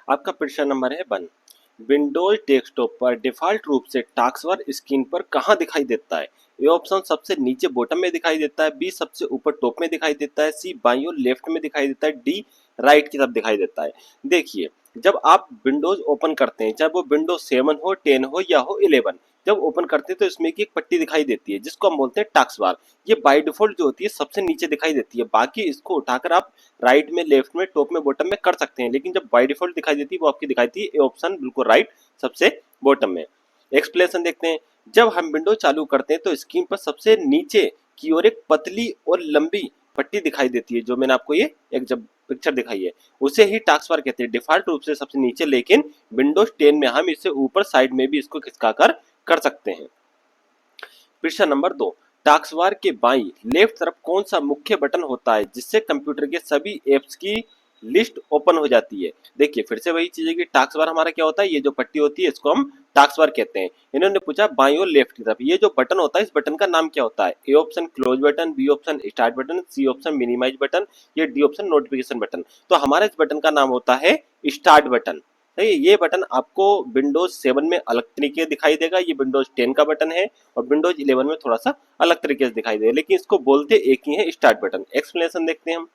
आपका प्रश्न नंबर है 1। विंडोज डेस्कटॉप पर डिफ़ॉल्ट रूप से टास्कबार स्क्रीन पर कहाँ दिखाई देता है? ए ऑप्शन सबसे नीचे बॉटम में दिखाई देता है, बी सबसे ऊपर टॉप में दिखाई देता है, सी बाईं ओर लेफ्ट में दिखाई देता है, डी राइट की तरफ दिखाई देता है। देखिए, जब आप विंडोज ओपन करते हैं, चाहे वो विंडोज 7 हो, 10 हो या हो 11, जब ओपन करते हैं तो इसमें की एक पट्टी दिखाई देती है जिसको हम बोलते हैं टास्कबार। ये बाय डिफॉल्ट जो होती है सबसे नीचे दिखाई देती है, बाकी इसको उठाकर आप राइट में, लेफ्ट में, टॉप में, बॉटम में कर सकते हैं, लेकिन जब बाय डिफॉल्ट दिखाई देती है वो आपकी दिखाई देती है ए ऑप्शन बिल्कुल राइट सबसे बॉटम में। एक्सप्लेनेशन देखते हैं। जब हम विंडो चालू करते हैं तो स्क्रीन पर सबसे नीचे की ओर एक पतली और लंबी पट्टी दिखाई देती है, जो मैंने आपको ये एक जब पिक्चर दिखाई है उसे ही टास्कबार कहते हैं, डिफॉल्ट रूप से सबसे नीचे, लेकिन विंडोज 10 में हम इसे ऊपर साइड में भी इसको खिसकाकर कर सकते हैं। प्रश्न नंबर 2। टास्कबार के बाईं लेफ्ट तरफ कौन सा मुख्य बटन होता है जिससे कंप्यूटर के सभी एप्स की लिस्ट ओपन हो जाती है? देखिए, फिर से वही चीज है कि टास्कबार हमारा क्या होता है, ये जो पट्टी होती है इसको हम टास्कबार कहते हैं। इन्होंने पूछा बाईं और लेफ्ट की तरफ ये जो बटन होता है, इस बटन का नाम क्या होता है? A option close button, B option start button, C option minimize button, ये डी ऑप्शन नोटिफिकेशन बटन। तो हमारा इस बटन का नाम होता है स्टार्ट बटन। सही है, ये बटन आपको विंडोज 7 में अलग तरीके दिखाई देगा, ये विंडोज 10 का बटन है, और विंडोज 11 में थोड़ा सा अलग तरीके से दिखाई देगा, लेकिन इसको बोलते एक ही है, स्टार्ट बटन। एक्सप्लेनेशन देखते हैं हम।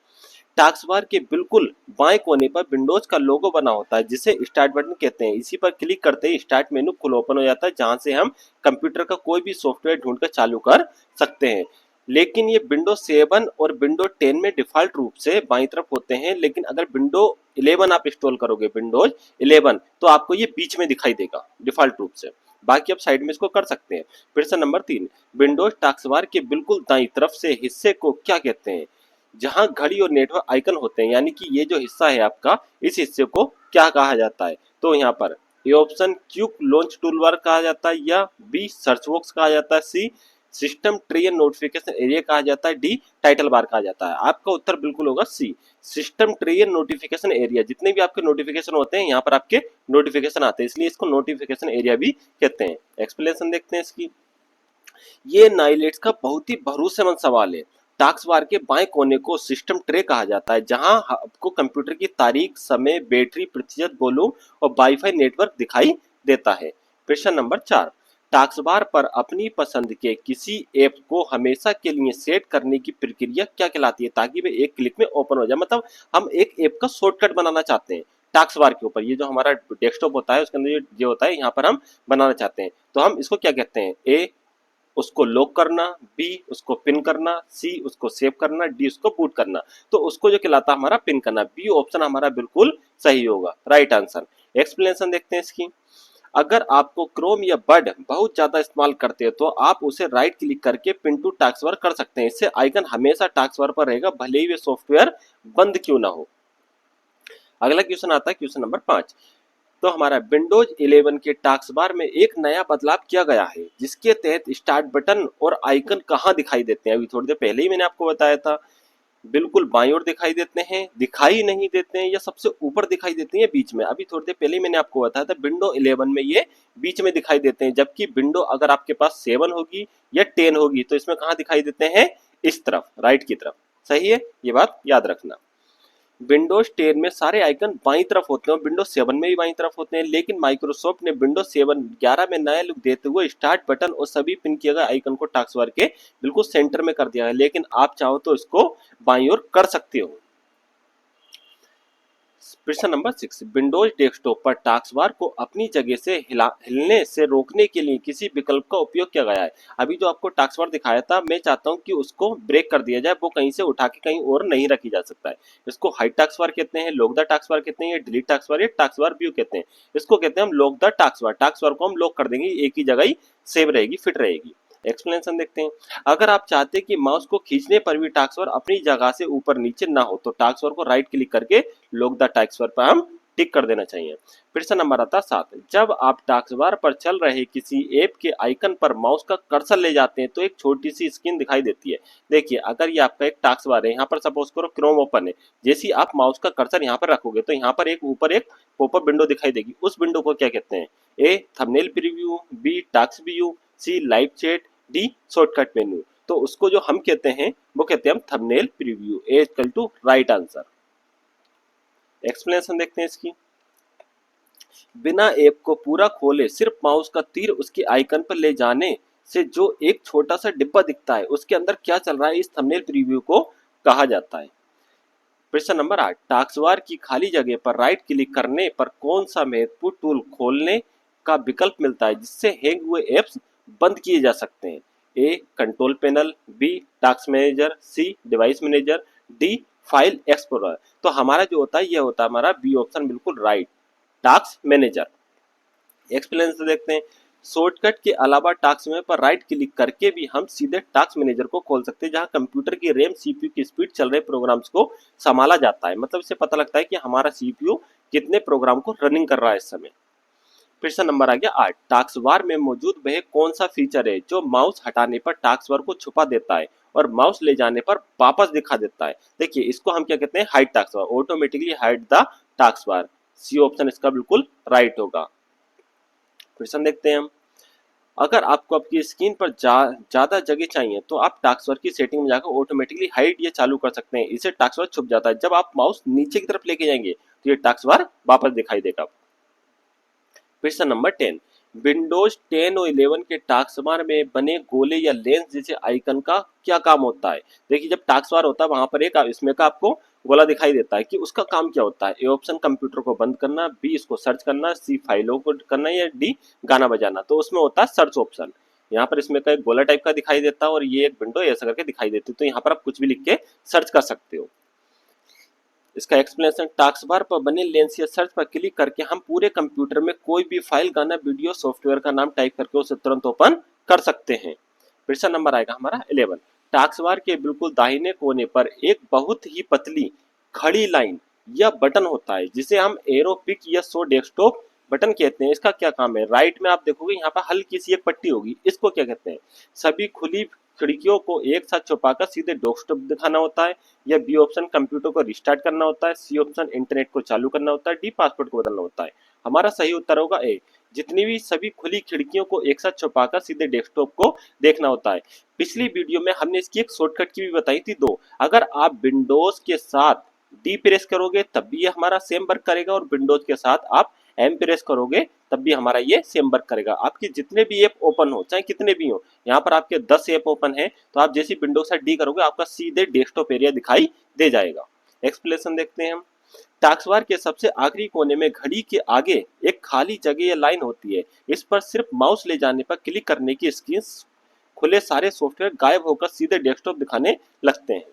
टास्कबार के बिल्कुल बाएं कोने पर विंडोज का लोगो बना होता है जिसे स्टार्ट बटन कहते हैं। इसी पर क्लिक करते ही स्टार्ट मेनू खुल ओपन हो जाता है, जहां से हम कंप्यूटर का कोई भी सॉफ्टवेयर ढूंढकर चालू कर सकते हैं। लेकिन ये विंडोज 7 और विंडोज 10 में डिफॉल्ट रूप से बाईं तरफ होते हैं, लेकिन अगर विंडो 11 आप इंस्टॉल करोगे, विंडोज 11, तो आपको ये बीच में दिखाई देगा डिफॉल्ट रूप से, बाकी आप साइड में इसको कर सकते हैं। प्रश्न नंबर 3। विंडोज टास्कबार के बिल्कुल दाईं तरफ से हिस्से को क्या कहते हैं? जहां घड़ी और नेटवर्क आइकन होते हैं, यानी कि ये जो हिस्सा है आपका, इस हिस्से को क्या कहा जाता है? तो यहाँ पर A option quick launch toolbar कहा जाता है, या बी सर्च बॉक्स कहा जाता है, C system tray and notification area कहा जाता है, डी टाइटल बार कहा जाता है। आपका उत्तर बिल्कुल होगा C, system tray and notification area. जितने भी आपके नोटिफिकेशन होते हैं यहाँ पर आपके नोटिफिकेशन आते हैं, इसलिए इसको नोटिफिकेशन एरिया भी कहते हैं। एक्सप्लेनेशन देखते हैं इसकी। ये नाइलेट्स का बहुत ही भरोसेमंद सवाल है। टास्कबार के बाएं कोने को सिस्टम ट्रे कहा जाता है, जहां आपको कंप्यूटर की तारीख, समय, बैटरी प्रतिशत, वॉल्यूम और वाईफाई नेटवर्क दिखाई देता है। प्रश्न नंबर 4। टास्कबार पर अपनी पसंद के किसी ऐप को हमेशा के लिए सेट करने की प्रक्रिया क्या कहलाती है, ताकि वे एक क्लिक में ओपन हो जाए? मतलब हम एक ऐप का शॉर्टकट बनाना चाहते हैं टास्कबार के ऊपर, ये जो हमारा डेस्कटॉप होता है उसके अंदर ये होता है, यहाँ पर हम बनाना चाहते हैं, तो हम इसको क्या कहते हैं? ए उसको लॉक करना, बी उसको पिन करना, सी उसको सेव करना, डी उसको बूट करना। तो उसको जो कहलाता है हमारा पिन करना। बी ऑप्शन हमारा बिल्कुल सही होगा, राइट आंसर। एक्सप्लेनेशन देखते हैं इसकी। अगर आपको क्रोम या बर्ड बहुत ज्यादा इस्तेमाल करते हैं तो आप उसे राइट क्लिक करके पिन टू टास्कबार कर सकते हैं। इससे आइकन हमेशा टास्कबार पर रहेगा, भले ही वे सॉफ्टवेयर बंद क्यों ना हो। अगला क्वेश्चन आता है क्वेश्चन नंबर 5। तो हमारा विंडोज 11 के टास्कबार में एक नया बदलाव किया गया है, जिसके तहत स्टार्ट बटन और आइकन कहाँ दिखाई देते हैं? अभी थोड़ी देर पहले ही मैंने आपको बताया था, बिल्कुल बाईं ओर दिखाई देते हैं, दिखाई नहीं देते हैं, या सबसे ऊपर दिखाई देते हैं, बीच में। अभी थोड़ी देर पहले ही मैंने आपको बताया था विंडो 11 में ये बीच में दिखाई देते हैं, जबकि विंडो अगर आपके पास 7 होगी या 10 होगी तो इसमें कहाँ दिखाई देते हैं? इस तरफ, राइट की तरफ। सही है, ये बात याद रखना। विंडोज 10 में सारे आइकन बाईं तरफ होते हैं, विंडोज 7 में भी बाईं तरफ होते हैं, लेकिन माइक्रोसॉफ्ट ने विंडोज 7 11 में नया लुक देते हुए स्टार्ट बटन और सभी पिन किए गए आइकन को टास्कबार के बिल्कुल सेंटर में कर दिया है, लेकिन आप चाहो तो इसको बाईं ओर कर सकते हो। प्रश्न नंबर 6। विंडोज डेस्कटॉप पर टास्कबार को अपनी जगह से हिलने से रोकने के लिए किसी विकल्प का उपयोग किया गया है? अभी जो आपको टास्कबार दिखाया था, मैं चाहता हूं कि उसको ब्रेक कर दिया जाए, वो कहीं से उठा के कहीं और नहीं रखी जा सकता है। इसको हाइड टास्कबार कहते हैं, लॉक द टास्कबार कहते हैं, या डिलीट टास्कबार, या टास्कबार व्यू कहते हैं। इसको कहते हैं हम लॉक द टास्कबार। टास्कबार को हम लॉक कर देंगे, एक ही जगह ही सेव रहेगी, फिट रहेगी। एक्सप्लेनेशन देखते हैं। अगर आप चाहते हैं कि माउस को खींचने पर भी टास्कबार अपनी जगह से ऊपर नीचे ना हो, तो टास्कबार को राइट क्लिक करके लॉक द टास्कबार पर हम टिक कर देना चाहिए। प्रश्न नंबर आता है 7। जब आप टास्कबार पर चल रहे किसी ऐप के आइकन पर माउस का कर्सर ले जाते हैं तो एक छोटी सी स्क्रीन दिखाई देती है। देखिए, अगर ये आपका एक टास्कबार है, यहाँ पर सपोज करो क्रोम ओपन है, जैसे ही आप माउस का कर्सर यहाँ पर रखोगे तो यहाँ पर एक ऊपर एक पॉपअप विंडो दिखाई देगी। उस विंडो को क्या कहते हैं? A thumbnail preview, B task view, C live chat, D shortcut menu. तो उसको जो हम कहते हैं वो कहते हैं हम thumbnail preview. A equal to right answer. Explanation देखते हैं इसकी। बिना ऐप को पूरा खोले सिर्फ माउस का तीर उसके आइकन पर ले जाने से जो एक छोटा सा डिब्बा दिखता है उसके अंदर क्या चल रहा है, इस थंबनेल प्रीव्यू को कहा जाता है। प्रश्न नंबर 8, टास्कबार की खाली जगह पर राइट क्लिक करने पर कौन सा महत्वपूर्ण टूल खोलने का विकल्प मिलता है जिससे हैंग हुए ऐप्स बंद किए जा सकते हैं? A control panel, B task manager, C device manager, D file explorer. तो हमारा जो होता है ये होता है हमारा बी ऑप्शन बिल्कुल राइट, टास्क मैनेजर। एक्सप्लेनेशन से देखते हैं। शॉर्टकट के अलावा टास्क में पर राइट क्लिक करके भी हम सीधे टास्क मैनेजर को खोल सकते हैं, जहां कंप्यूटर की रैम सीपीयू की स्पीड चल रहे प्रोग्राम्स को संभाला जाता है। मतलब इससे पता लगता है कि हमारा सीपीयू कितने प्रोग्राम को रनिंग कर रहा है इस समय। प्रश्न नंबर आ गया 8, टास्क बार में मौजूद वह कौन सा फीचर है जो माउस हटाने पर टास्क बार को छुपा देता है और माउस ले जाने पर वापस दिखा देता है? देखिए इसको हम क्या कहते हैं, hide task bar, automatically hide the task bar. C option इसका बिल्कुल राइट होगा। क्वेश्चन देखते हैं हम। अगर आपको आपकी स्क्रीन पर ज्यादा जगह चाहिए तो आप टास्क की सेटिंग में जाकर ऑटोमेटिकली हाइड ये चालू कर सकते हैं। इसे टास्क छुप जाता है। जब आप माउस नीचे की तरफ लेके जाएंगे तो ये टास्क वापस दिखाई देगा। क्वेश्चन नंबर 10, विंडोज 10 और 11 के टास्क बार में बने गोले या लेंस जैसे आइकन का क्या काम होता है? देखिए जब टास्क बार होता है वहां पर एक इसमें का आपको गोला दिखाई देता है कि उसका काम क्या होता है। ए ऑप्शन कंप्यूटर को बंद करना, बी इसको सर्च करना, सी फाइलों को करना, या डी गाना बजाना। तो उसमें होता है सर्च ऑप्शन। यहाँ पर इसमें का एक गोला टाइप का दिखाई देता है और ये एक विंडो ऐसा करके दिखाई देती है। तो यहाँ पर आप कुछ भी लिख के सर्च कर सकते हो। इसका एक्सप्लेनेशन, टास्क बार पर बने लेंस या सर्च पर क्लिक करके हम पूरे कंप्यूटर में कोई भी फाइल, गाना, वीडियो, सॉफ्टवेयर का नाम टाइप करके उसे तुरंत ओपन कर सकते हैं। प्रश्न नंबर आएगा हमारा 11, टास्क बार के बिल्कुल दाहिने कोने पर एक बहुत ही पतली खड़ी लाइन या बटन होता है जिसे हम एरो, पिक या शो डेस्कटॉप बटन कहते हैं। इसका क्या काम है? राइट में आप देखोगे यहाँ पर हल्की सी एक पट्टी होगी, इसको क्या कहते हैं? सभी खुली खिड़कियों को एक साथ छुपाकर सीधे डेस्कटॉप दिखाना होता है, या बी ऑप्शन कंप्यूटर को रिस्टार्ट करना होता है, सी ऑप्शन इंटरनेट को चालू करना होता है, डी पासवर्ड को बदलना होता है। हमारा सही उत्तर होगा ए, जितनी भी सभी खुली खिड़कियों को एक साथ छुपाकर सीधे डेस्कटॉप को देखना होता है। पिछली वीडियो में हमने इसकी एक शॉर्टकट की भी बताई थी दो। अगर आप विंडोज के साथ डी प्रेस करोगे तब भी ये हमारा सेम वर्क करेगा, और विंडोज के साथ आप एम प्रेस करोगे तब भी हमारा ये सेम वर्क करेगा। आपके जितने भी ऐप ओपन हो, चाहे कितने भी हो, यहाँ पर आपके 10 ऐप ओपन है तो आप जैसे विंडोज से डी करोगे आपका सीधे डेस्कटॉप एरिया दिखाई दे जाएगा। एक्सप्लेनेशन देखते हैं हम। टास्क बार के सबसे आखिरी कोने में घड़ी के आगे एक खाली जगह या लाइन होती है। इस पर सिर्फ माउस ले जाने पर क्लिक करने की स्क्रीन खुले सारे सॉफ्टवेयर गायब होकर सीधे डेस्कटॉप दिखाने लगते हैं।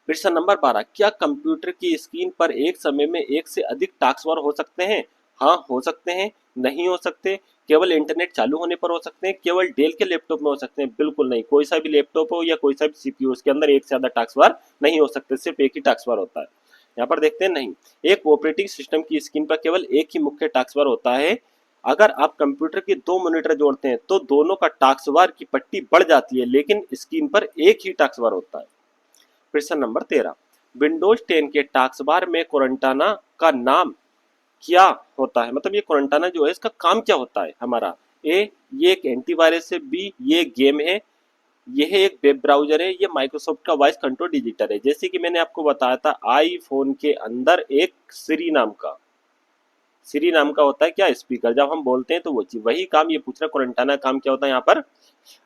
प्रश्न नंबर 12, क्या कंप्यूटर की स्क्रीन पर एक समय में एक से अधिक टास्क बार हो सकते हैं? हाँ हो सकते हैं, नहीं हो सकते, केवल इंटरनेट चालू होने पर हो सकते हैं, केवल डेल के लैपटॉप में हो सकते हैं। बिल्कुल नहीं, कोई सा भी लैपटॉप हो या कोई सा भी सीपीयू, उसके अंदर एक से ज्यादा टास्क बार नहीं हो सकते, सिर्फ एक ही टास्क बार होता है। यहाँ पर देखते हैं नहीं, एक ऑपरेटिंग सिस्टम की स्क्रीन पर केवल एक ही मुख्य टास्क बार होता है। अगर आप कंप्यूटर के दो मॉनिटर जोड़ते हैं तो दोनों का टास्क बार की पट्टी बढ़ जाती है, लेकिन स्क्रीन पर एक ही टास्क बार होता है। प्रश्न नंबर 13, विंडोज 10 के टास्क बार में कोरंटाना का नाम क्या होता है? मतलब ये कोरंटाना जो है इसका काम क्या होता है हमारा? ए ये एक एंटीवायरस है, बी ये गेम है, यह एक वेब ब्राउजर है, ये माइक्रोसॉफ्ट का वॉइस कंट्रोल डिजिटर है। जैसे कि मैंने आपको बताया था आईफोन के अंदर एक सिरी नाम का होता है क्या, स्पीकर। जब हम बोलते हैं तो वो चीज वही काम ये पूछ रहा है, कोरंटाना काम क्या होता है यहाँ पर?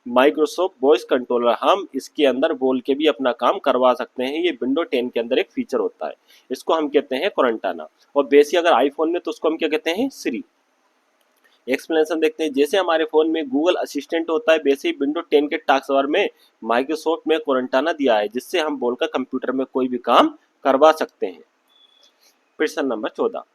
Microsoft voice controller. हम इसके अंदर बोल के भी अपना काम करवा सकते हैं। ये विंडो 10 के अंदर एक फीचर होता है, इसको हम कहते हैं कोरंटाना। और बेसिक अगर आईफोन में तो उसको हम क्या कहते हैं, सिरी। एक्सप्लेनेशन देखते हैं। जैसे हमारे फोन में गूगल असिस्टेंट होता है, वैसे ही विंडो 10 के टास्क बार में माइक्रोसॉफ्ट में कोरंटाना दिया है, जिससे हम बोलकर कंप्यूटर में कोई भी काम करवा सकते हैं। प्रश्न नंबर 14,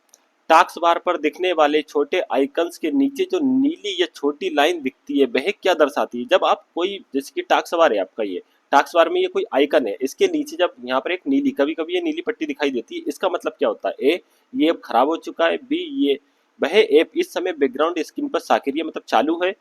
टास्क बार पर दिखने वाले छोटे आइकन्स के नीचे जो नीली या छोटी लाइन दिखती है वह क्या दर्शाती है? जब आप कोई, जैसे कि टास्क बार है आपका, ये टास्क बार में ये कोई आइकन है, इसके नीचे जब यहाँ पर एक नीली, कभी कभी ये नीली पट्टी दिखाई देती है, इसका मतलब क्या होता है? ए ये ऐप खराब हो चुका है, बी ये वह ऐप इस समय बैकग्राउंड स्क्रीन पर सक्रिय मतलब चालू है,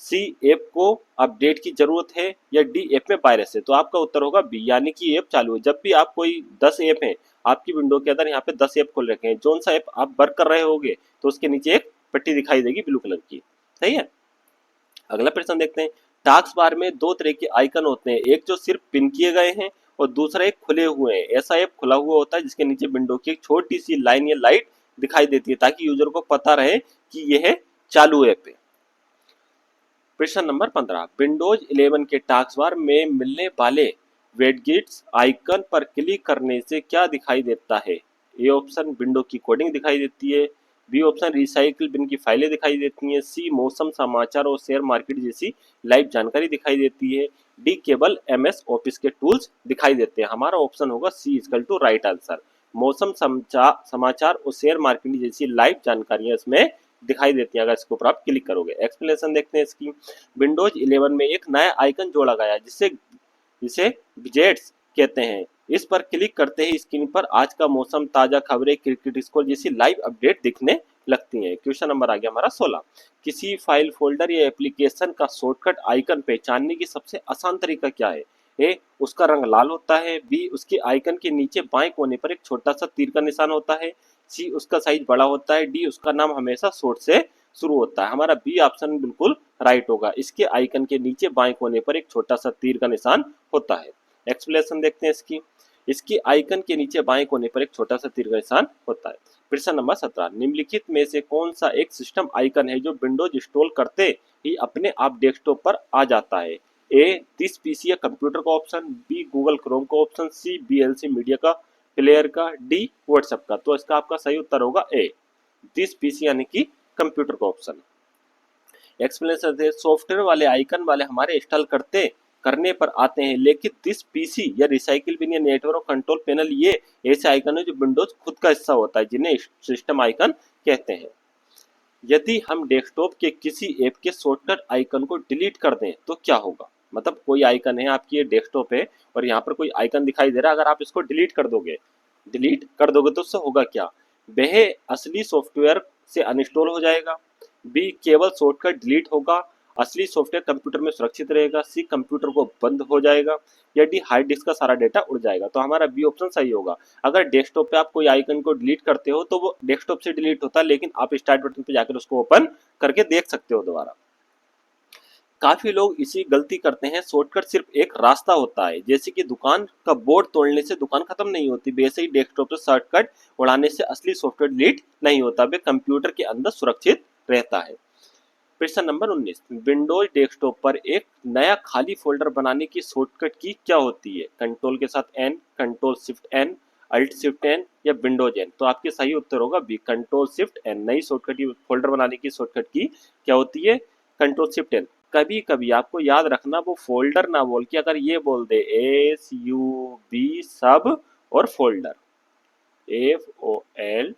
सी ऐप को अपडेट की जरूरत है, या डी ऐप में वायरस है। तो आपका उत्तर होगा बी, यानी कि ऐप चालू है। जब भी आप कोई 10 ऐप है आपकी विंडो के अंदर, यहाँ पे 10 ऐप खोल रखे हैं, जो सा ऐप आप वर्क कर रहे होगे तो उसके नीचे एक पट्टी दिखाई देगी ब्लू कलर की। सही है। अगला प्रश्न देखते हैं। टास्क बार में दो तरह के आइकन होते हैं, एक जो सिर्फ पिन किए गए हैं और दूसरा एक खुले हुए हैं। ऐसा ऐप खुला हुआ होता है जिसके नीचे विंडो की एक छोटी सी लाइन या लाइट दिखाई देती है ताकि यूजर को पता रहे कि यह चालू ऐप है। प्रश्न नंबर 15, विंडोज 11 के टास्कबार में मिलने वाले वेडगिट्स आइकन पर क्लिक करने से क्या दिखाई देता है? ए ऑप्शन विंडो की कोडिंग दिखाई देती है, बी ऑप्शन रिसाइकिल बिन की फाइलें दिखाई देती हैं, सी मौसम समाचार और शेयर मार्केट जैसी लाइव जानकारी दिखाई देती है, डी केवल एमएस ऑफिस के टूल्स दिखाई देते हैं। हमारा ऑप्शन होगा सी इक्वल टू राइट आंसर। मौसम समाचार और शेयर मार्केट जैसी लाइव जानकारियां इसमें दिखाई देती है अगर इसके ऊपर आप क्लिक करोगे। एक्सप्लेनेशन देखते हैं इसकी। विंडोज 11 में एक नया आइकन जोड़ा गया है जिसे जिसे विजेट्स कहते हैं। इस पर क्लिक करते ही स्क्रीन पर आज का मौसम, ताजा खबरें, क्रिकेट स्कोर जैसी लाइव अपडेट दिखने लगती हैं। क्वेश्चन नंबर आ गया हमारा 16, किसी फाइल फोल्डर या एप्लीकेशन का शॉर्टकट आइकन पहचानने की सबसे आसान तरीका क्या है? ए उसका रंग लाल होता है, बी उसके आइकन के नीचे बाएं कोने पर एक छोटा सा तीर का निशान होता है, सी उसका साइज बड़ा होता है, डी उसका नाम हमेशा शॉर्ट से शुरू होता है। हमारा बी ऑप्शन बिल्कुल राइट होगा, इसके आइकन के नीचे बाएं कोने पर एक छोटा सा तीर का निशान होता है। एक्सप्लेनेशन देखते हैं इसकी। इसकी आइकन के नीचे बाएं कोने पर एक छोटा सा तीर का निशान होता है। प्रश्न नंबर 17, निम्नलिखित में से कौन सा एक सिस्टम आइकन है जो विंडोज इंस्टॉल करते ही अपने आप डेस्कटॉप पर आ जाता है? ए दिस पीसी या कंप्यूटर का ऑप्शन, बी गूगल क्रोम का ऑप्शन, सी बीएलसी मीडिया का प्लेयर का, डी व्हाट्सएप का। तो इसका आपका सही उत्तर होगा ए दिस पीसी यानी कि कंप्यूटर का ऑप्शन। एक्सप्लेनेशन है, सॉफ्टवेयर वाले आइकन वाले हमारे इंस्टॉल करने पर आते हैं, लेकिन दिस पीसी या रिसाइकिल बिन या नेटवर्क कंट्रोल पैनल ये ऐसे आइकन है जो विंडोज खुद का हिस्सा होता है जिन्हें सिस्टम आइकन कहते हैं। यदि हम डेस्कटॉप के किसी ऐप के शॉर्टकट आइकन को डिलीट कर दें तो क्या होगा? मतलब कोई आइकन है, आपकी ये डेस्कटॉप है और यहाँ पर कोई आइकन दिखाई दे रहा है, अगर आप इसको डिलीट कर दोगे तो उससे होगा क्या? वह असली सॉफ्टवेयर से अनइंस्टॉल हो जाएगा, बी केवल शॉर्टकट डिलीट होगा, असली सॉफ्टवेयर कंप्यूटर में सुरक्षित रहेगा, सी कंप्यूटर को बंद हो जाएगा, या डी हार्ड डिस्क का सारा डेटा उड़ जाएगा। तो हमारा बी ऑप्शन सही होगा। अगर डेस्कटॉप पे आप कोई आइकन को डिलीट करते हो तो वो डेस्कटॉप से डिलीट होता है, लेकिन आप स्टार्ट बटन पे जाकर उसको ओपन करके देख सकते हो दोबारा। काफी लोग इसी गलती करते हैं, शॉर्टकट सिर्फ एक रास्ता होता है, जैसे कि दुकान का बोर्ड तोड़ने से दुकान खत्म नहीं होती, वैसे ही डेस्कटॉप से शॉर्टकट उड़ाने से असली सॉफ्टवेयर डिलीट नहीं होता, वे कंप्यूटर के अंदर सुरक्षित रहता है। प्रश्न नंबर 19, विंडोज डेस्कटॉप पर एक नया खाली फोल्डर बनाने की शॉर्टकट की क्या होती है? कंट्रोल के साथ N, control shift N, alt shift N या विंडोज एन। तो आपके सही उत्तर होगा बी कंट्रोल शिफ्ट एन। नई शॉर्टकट फोल्डर बनाने की शॉर्टकट की क्या होती है? Control shift N. कभी कभी आपको याद रखना वो फोल्डर ना बोल के अगर ये बोल दे SUB सब और फोल्डर FOLDER,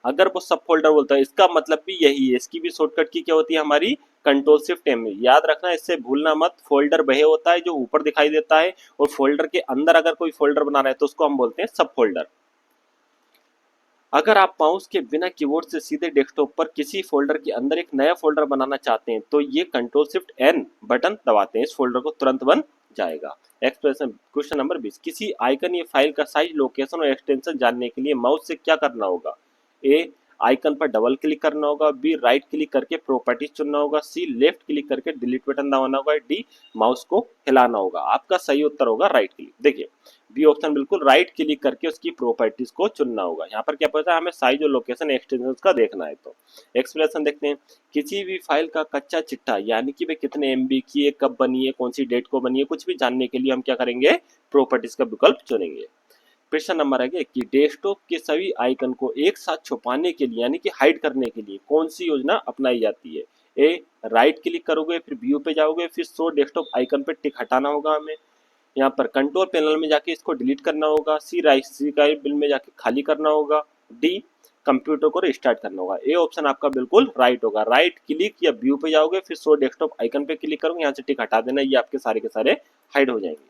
अगर वो सब फोल्डर बोलता है इसका मतलब भी यही है। इसकी भी शॉर्टकट की क्या होती है हमारी? Control shift M. याद रखना, इससे भूलना मत। फोल्डर वह होता है जो ऊपर दिखाई देता है और फोल्डर के अंदर अगर कोई फोल्डर बना रहा है तो उसको हम बोलते हैं सब फोल्डर। अगर आप माउस के बिना कीबोर्ड से सीधे डेस्कटॉप पर किसी फोल्डर के अंदर एक नया फोल्डर बनाना चाहते हैं तो ये कंट्रोल शिफ्ट एन बटन दबाते हैं, इस फोल्डर को तुरंत बन जाएगा। एक्सप्रेशन क्वेश्चन नंबर 20, किसी आइकन या फाइल का साइज, लोकेशन और एक्सटेंशन जानने के लिए माउस से क्या करना होगा? ए आइकन पर डबल क्लिक करना होगा, बी राइट क्लिक करके प्रॉपर्टीज चुनना होगा, सी लेफ्ट क्लिक करके डिलीट बटन दबाना होगा, डी माउस को हिलाना होगा। आपका सही उत्तर होगा राइट क्लिक। देखिए बी ऑप्शन बिल्कुल, राइट क्लिक करके उसकी प्रॉपर्टीज को चुनना होगा। यहाँ पर क्या पता है हमें साइज और लोकेशन एक्सटेंशन का देखना है। तो एक्सप्लेनेशन देखते हैं, किसी भी फाइल का कच्चा चिट्ठा यानी कि वे कितने MB की है, कब बनी है, कौन सी डेट को बनी है, कुछ भी जानने के लिए हम क्या करेंगे? प्रॉपर्टीज का विकल्प चुनेंगे। प्रश्न नंबर है कि डेस्कटॉप के सभी आइकन को एक साथ छुपाने के लिए यानी कि हाइड करने के लिए कौन सी योजना अपनाई जाती है? ए राइट क्लिक करोगे, फिर व्यू पे जाओगे, फिर शो डेस्कटॉप आइकन पे टिक हटाना होगा हमें, यहाँ पर कंट्रोल पैनल में जाके इसको डिलीट करना होगा, सी राइट बिल में जाके खाली करना होगा, डी कंप्यूटर को रिस्टार्ट करना होगा। ए ऑप्शन आपका बिल्कुल राइट होगा। राइट क्लिक या व्यू पे जाओगे, फिर शो डेस्कटॉप आइकन पे क्लिक करोगे, यहाँ से टिक हटा देना, ये आपके सारे के सारे हाइड हो जाएंगे।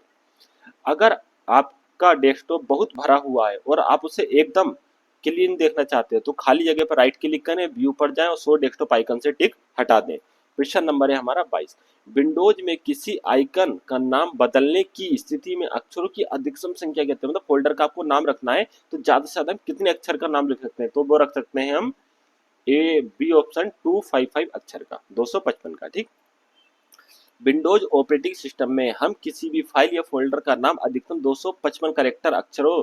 अगर आपका डेस्कटॉप बहुत भरा हुआ है और आप उसे एकदम क्लीन देखना चाहते हो तो खाली जगह पर राइट क्लिक करें, व्यू पर जाएं और शो डेस्कटॉप आइकन से टिक हटा दें। प्रश्न नंबर है हमारा 22, विंडोज में किसी आइकन का नाम बदलने की स्थिति में अक्षरों की अधिकतम संख्या कहते हैं, मतलब फोल्डर का आपको नाम रखना है तो ज्यादा से ज्यादा कितने अक्षर का नाम लिख सकते हैं? तो वो रख सकते हैं हम बी ऑप्शन 255 अक्षर का, 255 का। ठीक, विंडोज ऑपरेटिंग सिस्टम में हम किसी भी फाइल या फोल्डर का नाम अधिकतम 255 कैरेक्टर अक्षरों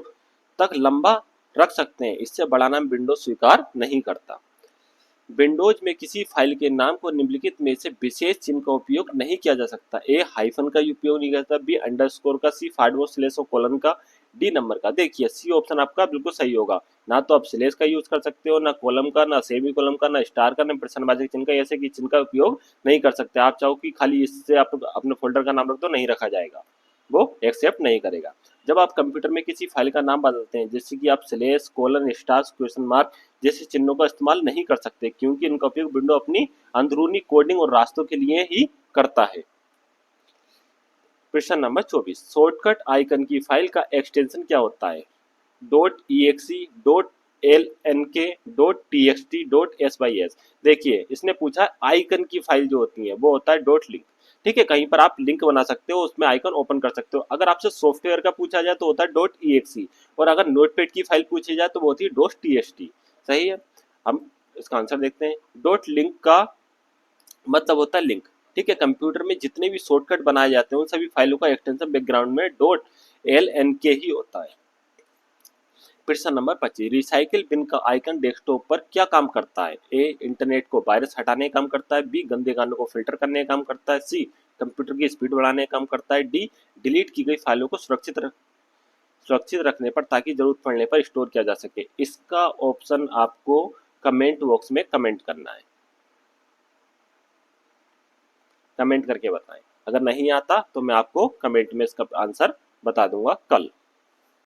तक लंबा रख सकते हैं, इससे बड़ा नाम विंडोज स्वीकार नहीं करता। विंडोज में किसी फाइल के नाम को निम्नलिखित में से विशेष चिन्ह का उपयोग नहीं किया जा सकता। ए हाइफन का उपयोग नहीं करता, बी अंडरस्कोर का, सी फाडवो स्लेश और कोलन का, डी नंबर का। देखिए सी ऑप्शन आपका बिल्कुल सही होगा। ना तो आप स्लेश का यूज कर सकते हो, ना कॉलम का, ना सेमी कॉलम का, ना स्टार का, ना प्रश्नवाचक चिन्ह का, ऐसे कि चिन्ह का उपयोग नहीं कर सकते। आप चाहो कि खाली इससे आप अपने फोल्डर का नाम रख दो, नहीं रखा जाएगा, वो एक्सेप्ट नहीं करेगा। जब आप कंप्यूटर में किसी फाइल का नाम बदलते हैं, जैसे कि आप slash, colon, star, question mark जैसे चिन्हों का इस्तेमाल नहीं कर सकते, क्योंकि इनका उपयोग विंडो अपनी अंदरूनी कोडिंग और रास्तों के लिए ही करता है। प्रश्न नंबर 24, शॉर्टकट आइकन की फाइल का एक्सटेंशन क्या होता है? .exe, .lnk, .txt, .sys। देखिए इसने पूछा आइकन की फाइल जो होती है वो होता है .link। ठीक है, कहीं पर आप लिंक बना सकते हो, उसमें आइकन ओपन कर सकते हो। अगर आपसे सॉफ्टवेयर का पूछा जाए तो होता है .exe, और अगर नोटपैड की फाइल पूछी जाए तो वो होती है .txt। सही है, हम इसका आंसर देखते हैं। .link का मतलब होता है लिंक। ठीक है, कंप्यूटर में जितने भी शॉर्टकट बनाए जाते हैं उन सभी फाइलों का एक्सटेंशन बैकग्राउंड में .lnk ही होता है। प्रश्न नंबर 25, रिसाइकिल बिन का आइकन डेस्कटॉप पर क्या काम करता है? ए इंटरनेट को वायरस हटाने का काम करता है, बी गंदे गानों को फिल्टर करने का काम करता है, सी कंप्यूटर की स्पीड बढ़ाने का काम करता है, डी डिलीट की गई फाइलों को सुरक्षित रखने पर ताकि जरूरत पड़ने पर स्टोर किया जा सके। इसका ऑप्शन आपको कमेंट बॉक्स में कमेंट करना है, कमेंट करके बताएं। अगर नहीं आता तो मैं आपको कमेंट में इसका आंसर बता दूंगा कल।